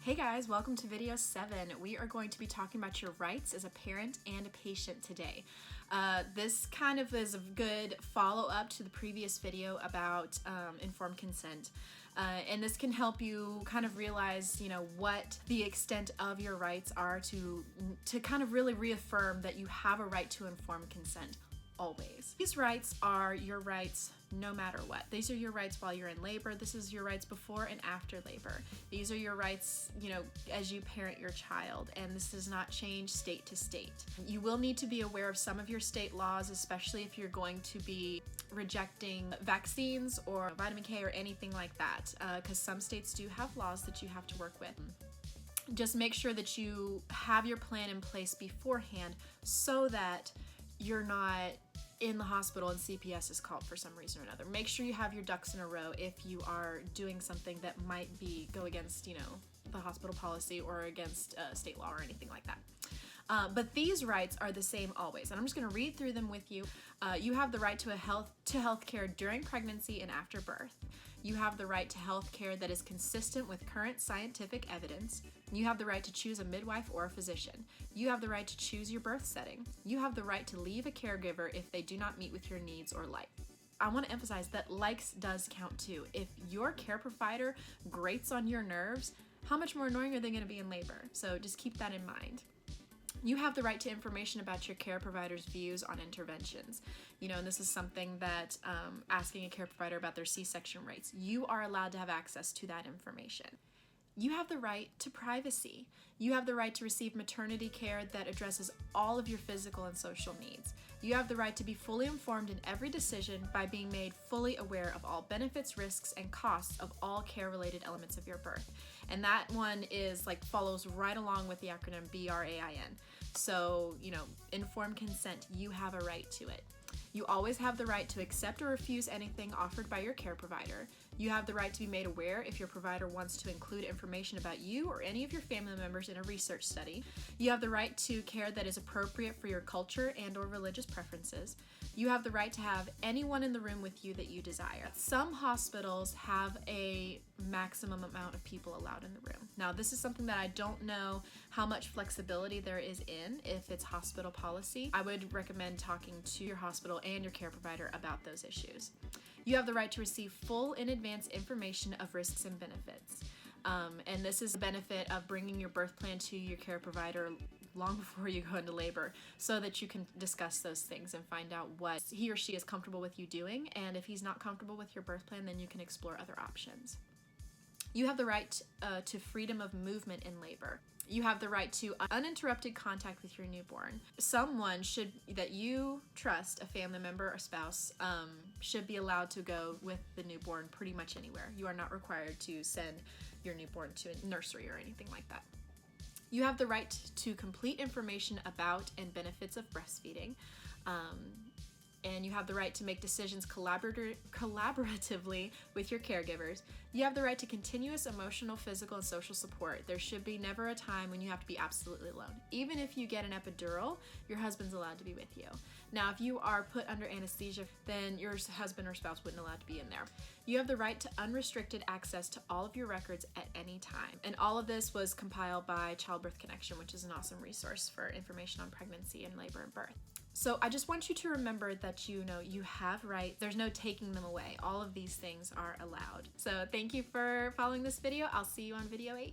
Hey guys, welcome to video 7. We are going to be talking about your rights as a parent and a patient today. This kind of is a good follow-up to the previous video about informed consent. And this can help you kind of realize, what the extent of your rights are to kind of really reaffirm that you have a right to informed consent. Always. These rights are your rights no matter what. These are your rights while you're in labor. This is your rights before and after labor. These are your rights, as you parent your child, and this does not change state to state. You will need to be aware of some of your state laws, especially if you're going to be rejecting vaccines or vitamin K or anything like that, because some states do have laws that you have to work with. Just make sure that you have your plan in place beforehand so that you're not in the hospital and CPS is called for some reason or another. Make sure you have your ducks in a row if you are doing something that might go against, the hospital policy or against state law or anything like that. But these rights are the same always, and I'm just going to read through them with you. You have the right to health care during pregnancy and after birth. You have the right to health care that is consistent with current scientific evidence. You have the right to choose a midwife or a physician. You have the right to choose your birth setting. You have the right to leave a caregiver if they do not meet with your needs or life. I want to emphasize that likes does count too. If your care provider grates on your nerves, how much more annoying are they going to be in labor? So just keep that in mind. You have the right to information about your care provider's views on interventions. And this is something that asking a care provider about their C-section rates, you are allowed to have access to that information. You have the right to privacy. You have the right to receive maternity care that addresses all of your physical and social needs. You have the right to be fully informed in every decision by being made fully aware of all benefits, risks, and costs of all care-related elements of your birth. And that one follows right along with the acronym BRAIN. So, informed consent, you have a right to it. You always have the right to accept or refuse anything offered by your care provider. You have the right to be made aware if your provider wants to include information about you or any of your family members in a research study. You have the right to care that is appropriate for your culture and or religious preferences. You have the right to have anyone in the room with you that you desire. Some hospitals have a maximum amount of people allowed in the room. Now, this is something that I don't know how much flexibility there is in if it's hospital policy. I would recommend talking to your hospital and your care provider about those issues. You have the right to receive full in advance information of risks and benefits. And this is the benefit of bringing your birth plan to your care provider long before you go into labor so that you can discuss those things and find out what he or she is comfortable with you doing. And if he's not comfortable with your birth plan, then you can explore other options. You have the right to freedom of movement in labor. You have the right to uninterrupted contact with your newborn. Someone that you trust, a family member or spouse, should be allowed to go with the newborn pretty much anywhere. You are not required to send your newborn to a nursery or anything like that. You have the right to complete information about and benefits of breastfeeding. And you have the right to make decisions collaboratively with your caregivers. You have the right to continuous emotional, physical, and social support. There should be never a time when you have to be absolutely alone. Even if you get an epidural, your husband's allowed to be with you. Now, if you are put under anesthesia, then your husband or spouse wouldn't allow to be in there. You have the right to unrestricted access to all of your records at any time. And all of this was compiled by Childbirth Connection, which is an awesome resource for information on pregnancy and labor and birth. So I just want you to remember that you have rights. There's no taking them away. All of these things are allowed. So thank you for following this video. I'll see you on video 8.